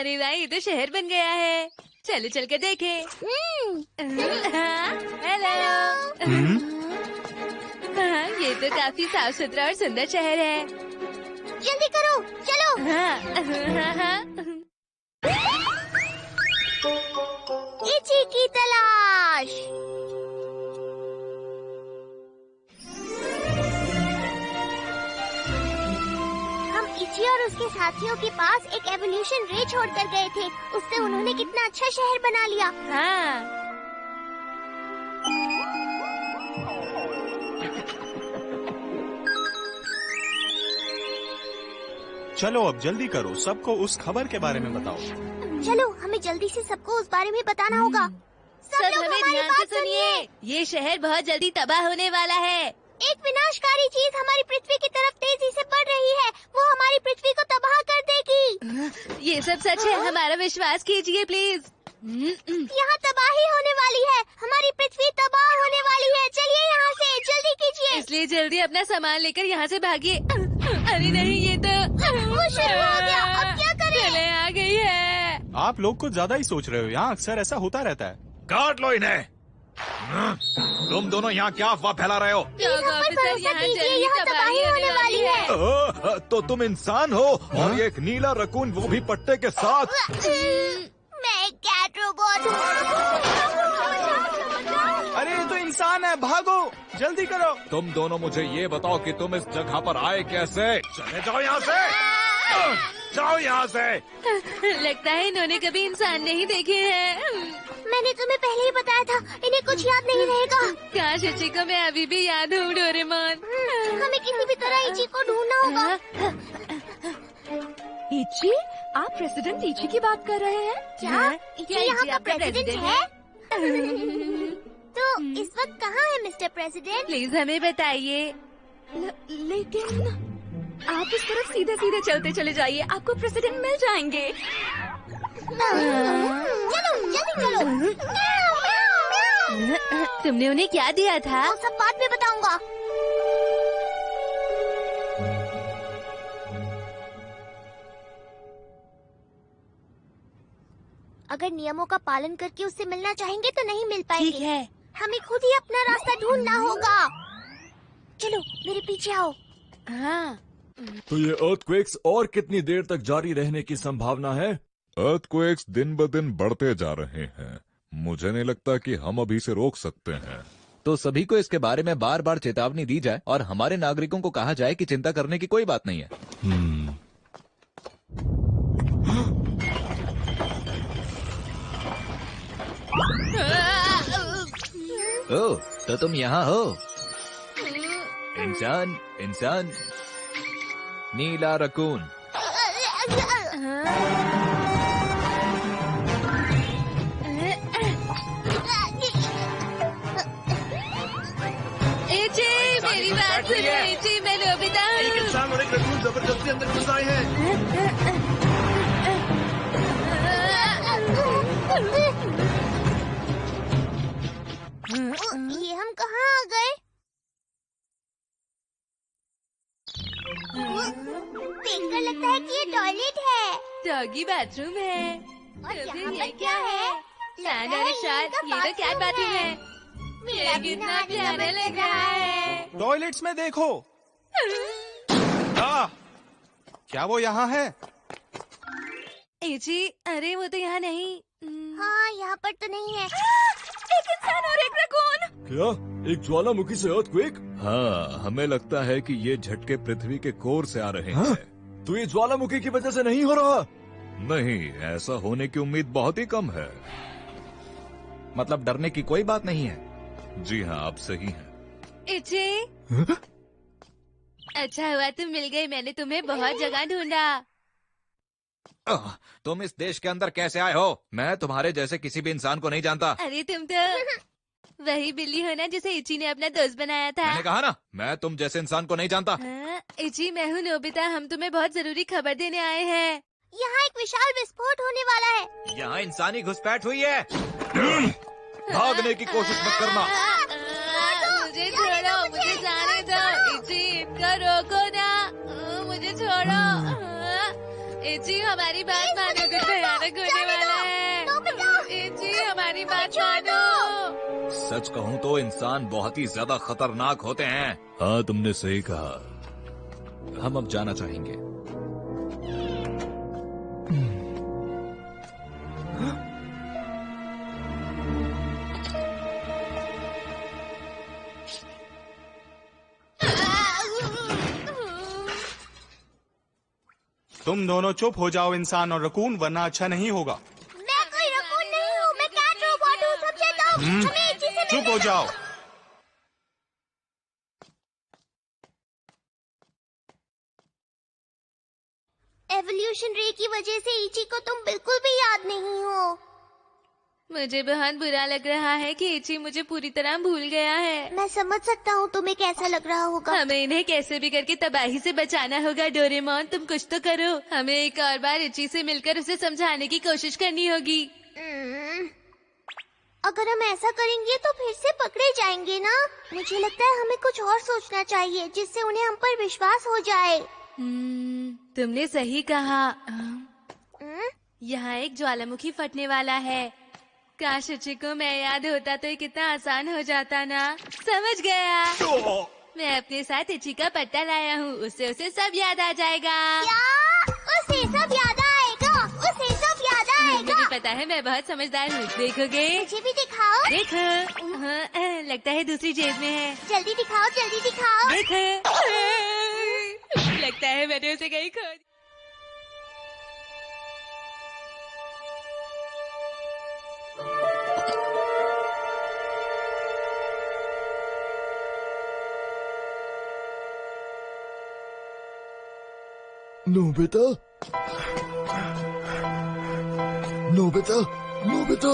अरे वाह, ये तो शहर बन गया है। चलो चल कर देखें। हेलो। हाँ, ये तो काफी साफ सुथरा और सुंदर शहर है। जल्दी करो, चलो। इची की तलाश। हम इची और उसके साथियों के पास एक एवोल्यूशन रे छोड़कर गए थे। उससे उन्होंने कितना अच्छा शहर बना लिया। हाँ। चलो अब जल्दी करो, सबको उस खबर के बारे में बताओ। चलो, हमें जल्दी से सबको उस बारे में बताना होगा। सब लोग हमें हमारी ध्यान से बात सुनिए। ये शहर बहुत जल्दी तबाह होने वाला है। एक विनाशकारी चीज हमारी पृथ्वी की तरफ तेजी से बढ़ रही है। वो हमारी पृथ्वी को तबाह कर देगी। ये सब सच है, हमारा विश्वास कीजिए प्लीज। यहाँ तबाही होने वाली है। हमारी पृथ्वी तबाह होने वाली है। चलिए यहाँ से, जल्दी कीजिए। इसलिए जल्दी अपना सामान लेकर यहाँ से भागिए। अरे नहीं, ये तो वो शुरू हो गया। अब क्या करें? चले आ गई है। आप लोग कुछ ज्यादा ही सोच रहे हो, यहाँ अक्सर ऐसा होता रहता है। काट लो इन्हें। तुम दोनों यहाँ क्या अफवाह फैला रहे हो? ऑफिसर, यहाँ कीजिए, जल्दी यहाँ तबाही होने वाली है। तो तुम इंसान हो और ये एक नीला रकून, वो भी पट्टे के साथ। मैं एक कैट रोबोट हूँ। अरे ये तो इंसान है, भागो, जल्दी करो। तुम दोनों मुझे ये बताओ कि तुम इस जगह पर आए कैसे? चले जाओ यहाँ से, जाओ यहाँ से। लगता है इन्होंने कभी इंसान नहीं देखे हैं। मैंने तुम्हें पहले ही बताया था, इन्हें कुछ याद नहीं रहेगा। काश इची को मैं अभी भी याद हूँ, डोरेमोन। हमें किसी भी तरह इची को ढूंढना होगा। इची, आप प्रेसिडेंट इची की बात कर रहे हैं? क्या इची यहाँ का आपका प्रेसिडेंट है? तो इस वक्त कहाँ है मिस्टर प्रेसिडेंट? प्लीज हमें बताइए। लेकिन आप इस तरफ सीधे सीधे चलते चले जाइए, आपको प्रेसिडेंट मिल जाएंगे। चलो जल्दी चलो। तुमने उन्हें क्या दिया था? वो सब बाद में बताऊंगा। अगर नियमों का पालन करके उससे मिलना चाहेंगे तो नहीं मिल पाएंगे। ठीक है। हमें खुद ही अपना रास्ता ढूंढना होगा। चलो मेरे पीछे आओ। हाँ। तो ये अर्थक्वेक्स और कितनी देर तक जारी रहने की संभावना है? अर्थक्वेक्स दिन ब दिन बढ़ते जा रहे हैं। मुझे नहीं लगता कि हम अभी से रोक सकते हैं। तो सभी को इसके बारे में बार बार चेतावनी दी जाए और हमारे नागरिकों को कहा जाए कि चिंता करने की कोई बात नहीं है। ओह, तो तुम यहाँ हो। इंसान, इंसान, नीला रकून। इची, मेरी बात सुनो। इची, मैं नोबिता हूँ। एक इंसान और एक रकून जबरदस्ती अंदर घुस आए हैं। ये हम कहाँ आ गए? देखकर लगता है कि ये टॉयलेट है। डॉगी बाथरूम है। और तो फिर यहाँ ये पर क्या है? सैंड और शायद ये तो कैट बाथरूम है। मेरा ये कितना प्यारा लग रहा है। टॉयलेट्स में देखो। क्या वो यहाँ है? इची, अरे वो तो यहाँ नहीं। हाँ, यहाँ पर तो नहीं है। एक इंसान और एक रकून। क्या एक ज्वालामुखी से अर्थक्वेक? हाँ, हमें लगता है कि ये झटके पृथ्वी के कोर से आ रहे हैं। तो ये ज्वालामुखी की वजह से नहीं हो रहा? नहीं, ऐसा होने की उम्मीद बहुत ही कम है। मतलब डरने की कोई बात नहीं है। जी हाँ, आप सही हैं। इची, अच्छा हुआ तुम मिल गए। मैंने तुम्हें बहुत जगह ढूंढा। तुम इस देश के अंदर कैसे आए हो? मैं तुम्हारे जैसे किसी भी इंसान को नहीं जानता। अरे तुम तो वही बिल्ली हो ना जिसे इची ने अपना दोस्त बनाया था। मैंने कहा ना, मैं तुम जैसे इंसान को नहीं जानता। हाँ, इची, मैं हूँ नोबिता। हम तुम्हें बहुत जरूरी खबर देने आए हैं। यहाँ एक विशाल विस्फोट होने वाला है। यहाँ इंसानी घुसपैठ हुई है। भागने की कोशिश मत करना। मुझे छोड़ो, मुझे जाने दो। इची, इनको रोको ना। मुझे छोड़ो। इची, हमारी बात मानो। कुछ भयानक मत मारो। सच कहूँ तो इंसान बहुत ही ज्यादा खतरनाक होते हैं। हाँ, तुमने सही कहा। हम अब जाना चाहेंगे। तुम दोनों चुप हो जाओ इंसान और रकून, वरना अच्छा नहीं होगा। मैं कोई रकून नहीं हूँ, मैं कैट रोबोट हूँ, समझे तुम? हमें इसी से चुप हो जाओ। एवोल्यूशन रे की वजह से इची को तुम बिल्कुल भी याद नहीं हो। मुझे बहुत बुरा लग रहा है कि इची मुझे पूरी तरह भूल गया है। मैं समझ सकता हूँ तुम्हें कैसा लग रहा होगा। हमें इन्हें कैसे भी करके तबाही से बचाना होगा। डोरेमोन, तुम कुछ तो करो। हमें एक और बार इची से मिलकर उसे समझाने की कोशिश करनी होगी। अगर हम ऐसा करेंगे तो फिर से पकड़े जाएंगे ना। मुझे लगता है हमें कुछ और सोचना चाहिए जिससे उन्हें हम पर विश्वास हो जाए। तुमने सही कहा। यहाँ एक ज्वालामुखी फटने वाला है। काश इची को मैं याद होता तो ये कितना आसान हो जाता ना। समझ गया। मैं अपने साथ इची का पट्टा लाया हूँ, उससे उसे सब याद आ जाएगा। क्या? उसे सब याद आएगा? उसे सब याद आएगा? मुझे पता है, मैं बहुत समझदार हूँ। देखोगे? मुझे भी दिखाओ। देखो। हाँ, लगता है दूसरी जेब में है। जल्दी दिखाओ, जल्दी दिखाओ। देखो। लगता है मैंने उसे कहीं खो दिया। Nobita, Nobita, Nobita.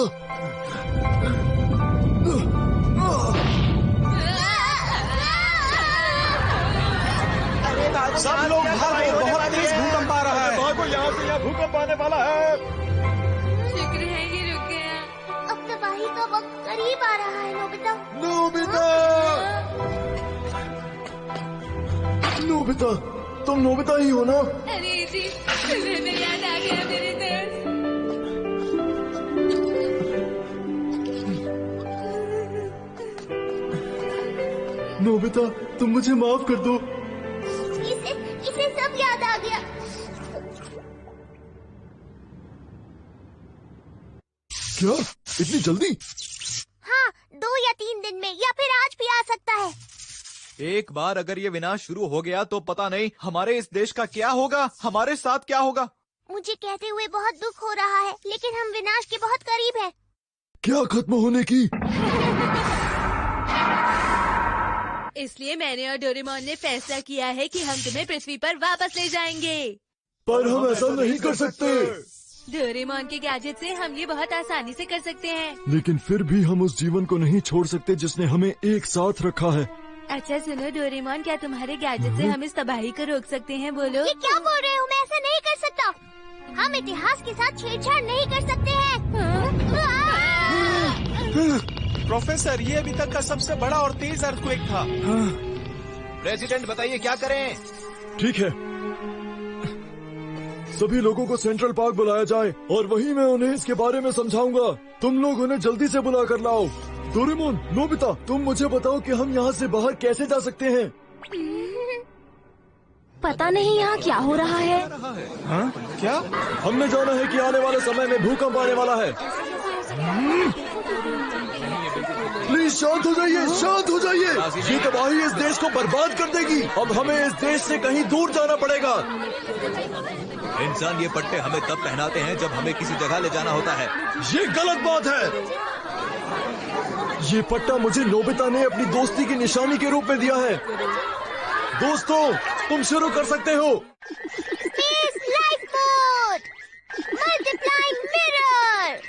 सब लोग भागो, बहुत तेज भूकंप आ रहा है। भागो यहाँ से, यहाँ भूकंप आने वाला है। शुक्र है ये रुक गया। अब तबाही का वक्त करीब आ रहा है नोबिता। नोबिता, नोबिता, तुम नोबिता ही हो ना? अरे जी, तुम्हें याद आ गया मेरे दोस्त। नोबिता, तुम मुझे माफ कर दो। इसे सब याद आ गया। क्या? इतनी जल्दी? हाँ, 2 या 3 दिन में, या फिर आज भी आ सकता है। एक बार अगर ये विनाश शुरू हो गया तो पता नहीं हमारे इस देश का क्या होगा, हमारे साथ क्या होगा। मुझे कहते हुए बहुत दुख हो रहा है, लेकिन हम विनाश के बहुत करीब हैं। क्या खत्म होने की? इसलिए मैंने और डोरेमोन ने फैसला किया है कि हम तुम्हें पृथ्वी पर वापस ले जाएंगे। पर हम ऐसा नहीं कर सकते। डोरेमोन के गैजेट से हम ये बहुत आसानी से कर सकते हैं। लेकिन फिर भी हम उस जीवन को नहीं छोड़ सकते जिसने हमें एक साथ रखा है। अच्छा सुनो डोरेमोन, क्या तुम्हारे गैजेट से हम इस तबाही को रोक सकते हैं? बोलो। ये क्या बोल रहे हो? मैं ऐसा नहीं कर सकता। हम इतिहास के साथ छेड़छाड़ नहीं कर सकते हैं। प्रोफेसर, ये अभी तक का सबसे बड़ा और तेज अर्थक्वेक था। प्रेसिडेंट बताइए क्या करें? ठीक है, सभी लोगों को सेंट्रल पार्क बुलाया जाए और वहीं मैं उन्हें इसके बारे में समझाऊंगा। तुम लोग उन्हें जल्दी से बुला कर लाओ। डोरेमोन, नोबिता, तुम मुझे बताओ कि हम यहाँ से बाहर कैसे जा सकते हैं? पता नहीं यहाँ क्या हो रहा है। हाँ? क्या? हमने जाना है कि आने वाले समय में भूकंप आने वाला है। प्लीज शांत हो जाइए, शांत हो जाइए। ये तबाही इस देश को बर्बाद कर देगी। अब हमें इस देश से कहीं दूर जाना पड़ेगा। इंसान ये पट्टे हमें तब पहनाते हैं जब हमें किसी जगह ले जाना होता है। ये गलत बात है। ये पट्टा मुझे नोबिता ने अपनी दोस्ती की निशानी के रूप में दिया है। दोस्तों, तुम शुरू कर सकते हो। Space life mode, multiplying mirror.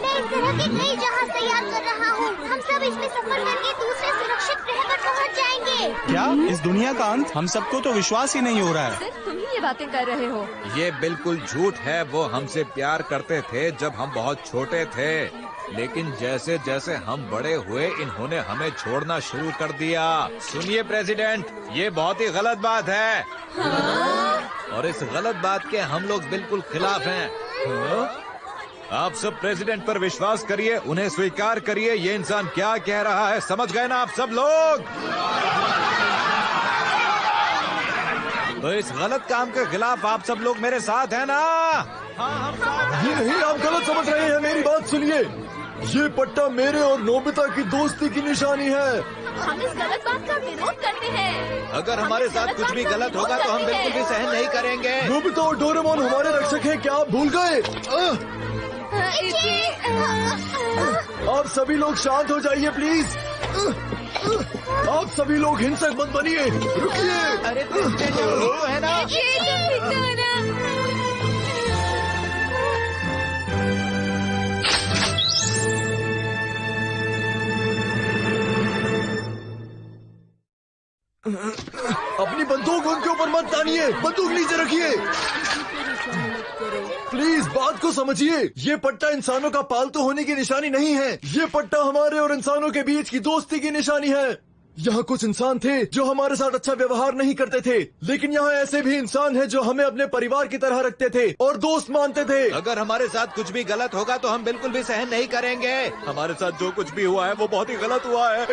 मैं इस तरह के कई जहाज तैयार कर रहा हूँ। हम सब इसमें सफर करके दूसरे सुरक्षित ग्रह पर पहुँच जाएंगे। क्या? इस दुनिया का अंत? हम सबको तो विश्वास ही नहीं हो रहा है। सिर्फ तुम ही ये बातें कर रहे हो। ये बिल्कुल झूठ है। वो हमसे प्यार करते थे जब हम बहुत छोटे थे, लेकिन जैसे जैसे हम बड़े हुए इन्होंने हमें छोड़ना शुरू कर दिया। सुनिए प्रेसिडेंट, ये बहुत ही गलत बात है। और इस गलत बात के हम लोग बिल्कुल खिलाफ हैं। आप सब प्रेसिडेंट पर विश्वास करिए, उन्हें स्वीकार करिए। ये इंसान क्या कह रहा है, समझ गए ना आप सब लोग? तो इस गलत काम के खिलाफ आप सब लोग मेरे साथ हैं ना? हाँ, हम साथ हैं। ये नहीं, आप गलत समझ रहे हैं। मेरी बात सुनिए, ये पट्टा मेरे और नोबिता की दोस्ती की निशानी है। हम इस गलत बात का विरोध करते हैं। अगर हमारे साथ कुछ भी गलत होगा तो हम बिल्कुल भी सहन नहीं करेंगे। नोबिता और डोरेमोन हमारे रक्षक हैं, क्या आप भूल गए? आप सभी लोग शांत हो जाइए प्लीज। आप सभी लोग हिंसक मत बनिए, रुकिए। अरे वो है ना। अपनी बंदूक उनके ऊपर मत तानिए, बंदूक नीचे रखिए। प्लीज बात को समझिए, ये पट्टा इंसानों का पालतू होने की निशानी नहीं है। ये पट्टा हमारे और इंसानों के बीच की दोस्ती की निशानी है। यहाँ कुछ इंसान थे जो हमारे साथ अच्छा व्यवहार नहीं करते थे, लेकिन यहाँ ऐसे भी इंसान हैं जो हमें अपने परिवार की तरह रखते थे और दोस्त मानते थे। अगर हमारे साथ कुछ भी गलत होगा तो हम बिल्कुल भी सहन नहीं करेंगे। हमारे साथ जो कुछ भी हुआ है वो बहुत ही गलत हुआ है।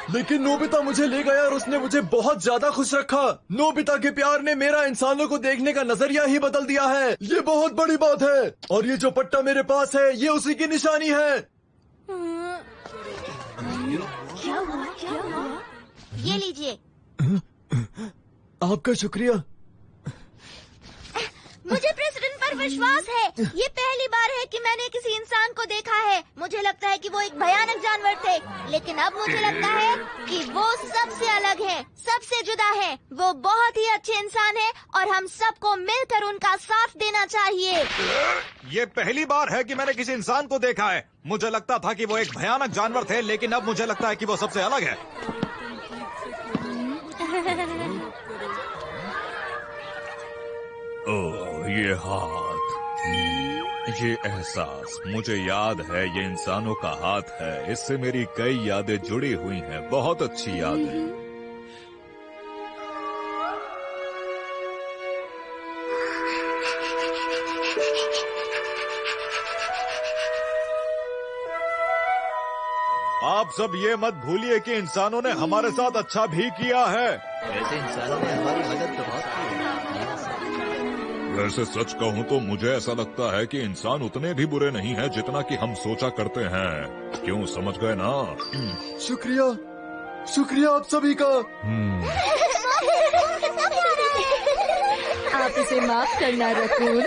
लेकिन नोबिता मुझे ले गया और उसने मुझे बहुत ज्यादा खुश रखा। नोबिता के प्यार ने मेरा इंसानों को देखने का नजरिया ही बदल दिया है। ये बहुत बड़ी बात है। और ये जो पट्टा मेरे पास है, ये उसी की निशानी है। ये लीजिए। आपका शुक्रिया। मुझे प्रेसिडेंट पर विश्वास है। ये पहली बार है कि मैंने किसी इंसान को देखा है। मुझे लगता है कि वो एक भयानक जानवर थे, लेकिन अब मुझे लगता है कि वो सबसे अलग है, सबसे जुदा है। वो बहुत ही अच्छे इंसान है और हम सबको मिलकर उनका साथ देना चाहिए। ये पहली बार है कि मैंने किसी इंसान को देखा है। मुझे लगता था कि वो एक भयानक जानवर थे, लेकिन अब मुझे लगता है कि वो सबसे अलग है। ओह, ये हाथ, ये एहसास, मुझे याद है ये इंसानों का हाथ है। इससे मेरी कई यादें जुड़ी हुई हैं, बहुत अच्छी यादें। आप सब ये मत भूलिए कि इंसानों ने हमारे साथ अच्छा भी किया है। वैसे इंसानों ने हमारी मदद तो बहुत की है। वैसे सच कहूँ तो मुझे ऐसा लगता है कि इंसान उतने भी बुरे नहीं हैं जितना कि हम सोचा करते हैं। क्यों, समझ गए ना? शुक्रिया, शुक्रिया आप सभी का। आप इसे माफ करना रकून।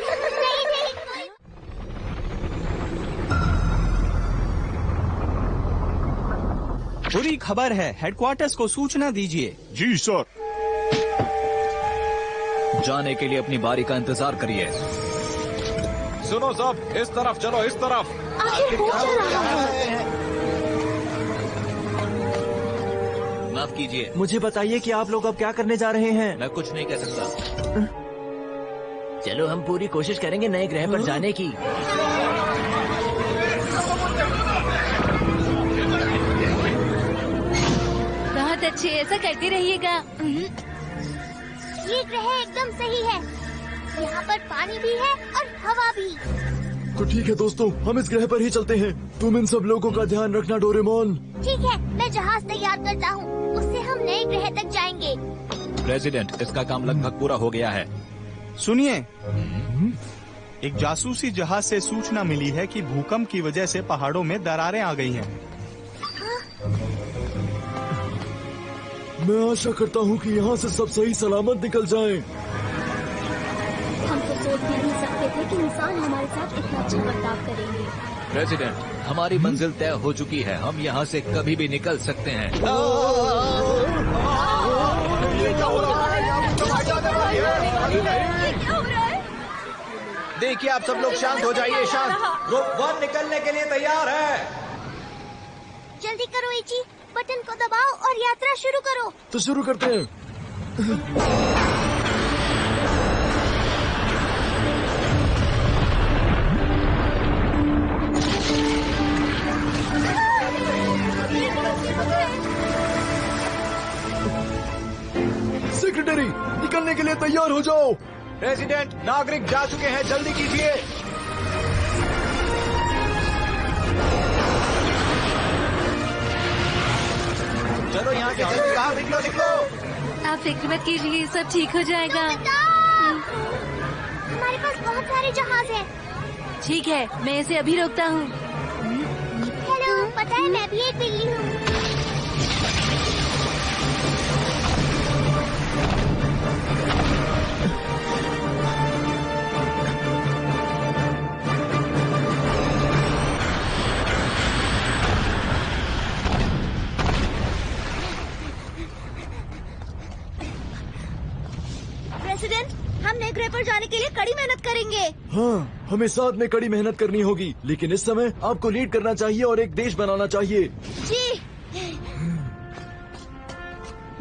बुरी खबर है, हेडक्वार्टर्स को सूचना दीजिए। जी सर। जाने के लिए अपनी बारी का इंतजार करिए। सुनो सब, इस तरफ चलो, इस तरफ। माफ कीजिए, मुझे बताइए कि आप लोग अब क्या करने जा रहे हैं। मैं कुछ नहीं कह सकता। चलो हम पूरी कोशिश करेंगे नए ग्रह पर जाने की। बहुत अच्छे, ऐसा करते रहिएगा। ये ग्रह एकदम सही है। यहाँ पर पानी भी है और हवा भी। तो ठीक है दोस्तों, हम इस ग्रह पर ही चलते हैं। तुम इन सब लोगों का ध्यान रखना डोरेमोन। ठीक है, मैं जहाज तैयार करता हूँ, उससे हम नए ग्रह तक जाएंगे। प्रेसिडेंट, इसका काम लगभग पूरा हो गया है। सुनिए, एक जासूसी जहाज से सूचना मिली है कि भूकंप की वजह से पहाड़ों में दरारें आ गई हैं। मैं आशा करता हूँ कि यहाँ से सब सही सलामत निकल जाएं। हम तो सोच भी नहीं सकते थे कि इंसान हमारे साथ इतना अच्छा बर्ताव करेंगे। प्रेसिडेंट, हमारी मंजिल तय हो चुकी है। हम यहाँ से कभी भी निकल सकते हैं। देखिए, आप सब लोग शांत हो जाइए, शांत। ग्रुप 1 निकलने के लिए तैयार है। जल्दी करो इची, बटन को दबाओ और यात्रा शुरू करो। तो शुरू करते हैं। लिए तैयार हो जाओ। प्रेसिडेंट, नागरिक जा चुके हैं, जल्दी कीजिए। चलो यहाँ के जल्दी बाहर निकलो निकलो। आप फिक्र मत कीजिए, सब ठीक हो जाएगा। हमारे पास बहुत सारे जहाज हैं। ठीक है, मैं इसे अभी रोकता हूँ। हेलो, पता है मैं भी एक बिल्ली हूँ। प्रेसिडेंट, हम नेग्रे पर जाने के लिए कड़ी मेहनत करेंगे। हाँ, हमें साथ में कड़ी मेहनत करनी होगी, लेकिन इस समय आपको लीड करना चाहिए और एक देश बनाना चाहिए। जी।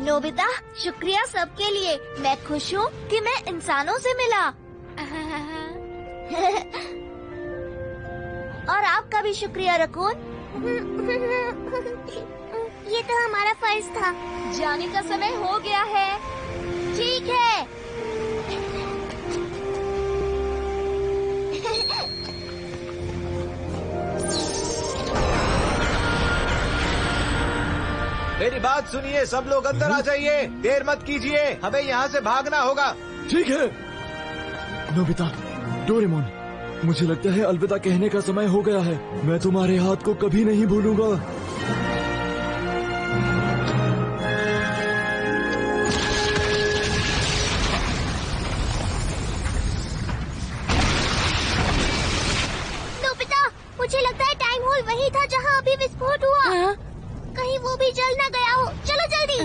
नोबिता, शुक्रिया सबके लिए। मैं खुश हूँ कि मैं इंसानों से मिला। और आपका भी शुक्रिया रकून। ये तो हमारा फर्ज था। जाने का समय हो गया है। ठीक है। मेरी बात सुनिए, सब लोग अंदर आ जाइए, देर मत कीजिए, हमें यहाँ से भागना होगा। ठीक है। नोबिता, डोरेमोन, मुझे लगता है अलविदा कहने का समय हो गया है। मैं तुम्हारे हाथ को कभी नहीं भूलूंगा। नोबिता, मुझे लगता है टाइम होल वही था जहाँ अभी विस्फोट हुआ। कहीं वो भी जल न गया हो। चलो जल्दी।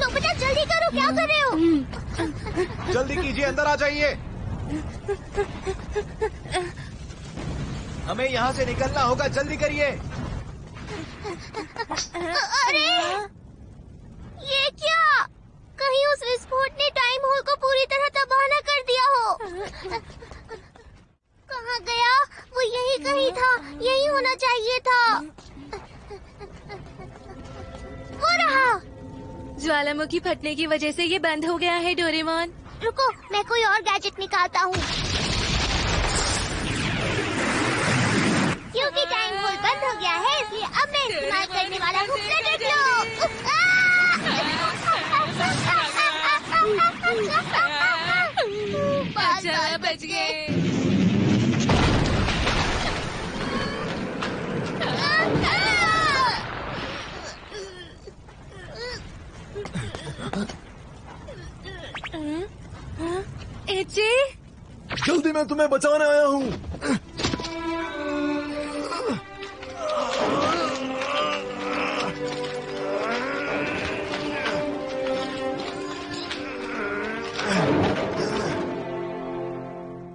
नोबिता, जल्दी करो, क्या कर रहे हो? जल्दी कीजिए, अंदर आ जाइए। हमें यहाँ से निकलना होगा, जल्दी करिए। अरे, ये क्या? कहीं उस विस्फोट ने टाइम होल को पूरी तरह तबाह न कर दिया हो। कहाँ गया? वो यही कहीं था, यही होना चाहिए था। वो रहा। ज्वालामुखी फटने की वजह से ये बंद हो गया है डोरेमोन। रुको, मैं कोई और गैजेट निकालता हूँ। क्योंकि टाइम होल बंद हो गया है, इसलिए अब मैं इस्तेमाल करने वाला हूँ प्लेनेट लो। अच्छा, बच गए। एचे, जल्दी, मैं तुम्हें बचाने आया हूँ।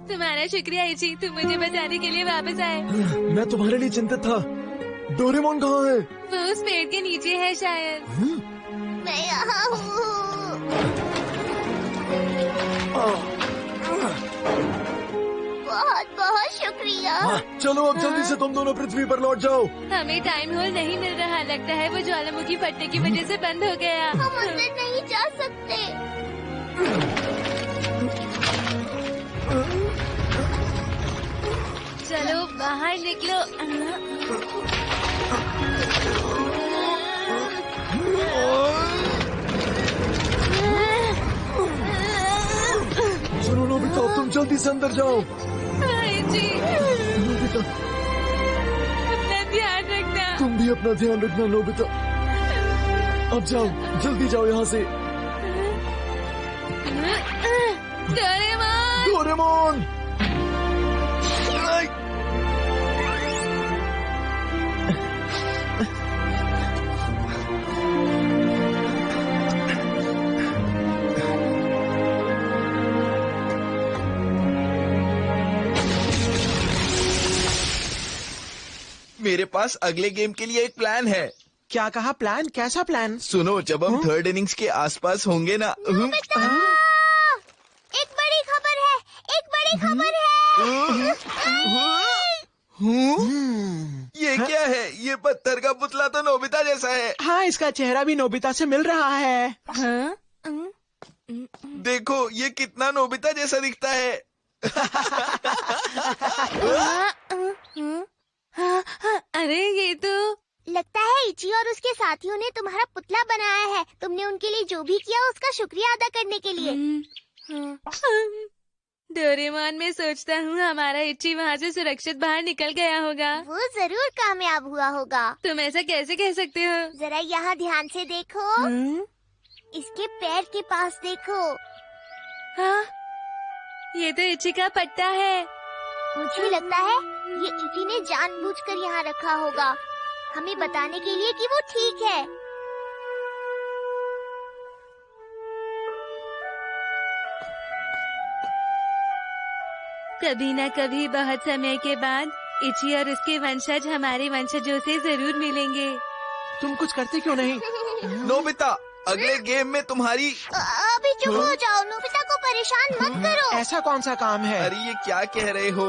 तुम्हारा शुक्रिया एची, तुम मुझे बचाने के लिए वापस आए। मैं तुम्हारे लिए चिंतित था। डोरेमोन कहाँ है? वो उस पेड़ के नीचे है शायद। मैं यहाँ हूँ। बहुत बहुत शुक्रिया। चलो अब जल्दी से तुम दोनों पृथ्वी पर लौट जाओ। हमें टाइम होल नहीं मिल रहा, लगता है वो ज्वालामुखी फटने की वजह से बंद हो गया। हम अंदर नहीं जा सकते। चलो बाहर निकलो। सुनो नोबिता, तुम जल्दी से अंदर जाओ। जी, नोबिता, अपना ध्यान रखना। तुम भी अपना ध्यान रखना नोबिता। अब जाओ, जल्दी जाओ यहाँ से। डोरेमोन! डोरेमोन! मेरे पास अगले गेम के लिए एक प्लान है। क्या कहा? प्लान? कैसा प्लान? सुनो, जब हम थर्ड इनिंग्स के आसपास होंगे ना। एक बड़ी खबर है, एक बड़ी खबर है। ये ये क्या है? ये पत्थर का पुतला तो नोबिता जैसा है। हाँ, इसका चेहरा भी नोबिता से मिल रहा है। हाँ? देखो ये कितना नोबिता जैसा दिखता है। अरे ये तो लगता है इची और उसके साथियों ने तुम्हारा पुतला बनाया है। तुमने उनके लिए जो भी किया उसका शुक्रिया अदा करने के लिए। डोरेमोन, मैं सोचता हूँ हमारा इची वहाँ से सुरक्षित बाहर निकल गया होगा। वो जरूर कामयाब हुआ होगा। तुम ऐसा कैसे कह सकते हो? जरा यहाँ ध्यान से देखो। इसके पैर के पास देखो। हाँ, ये तो इची का पट्टा है। मुझे लगता है ये इची ने जानबूझकर यहाँ रखा होगा, हमें बताने के लिए कि वो ठीक है। कभी न कभी बहुत समय के बाद इची और उसके वंशज हमारे वंशजों से जरूर मिलेंगे। तुम कुछ करते क्यों नहीं? नोबिता, अगले गेम में तुम्हारी। अभी चुप हो जाओ, नोबिता को परेशान मत करो। ऐसा कौन सा काम है? अरे ये क्या कह रहे हो?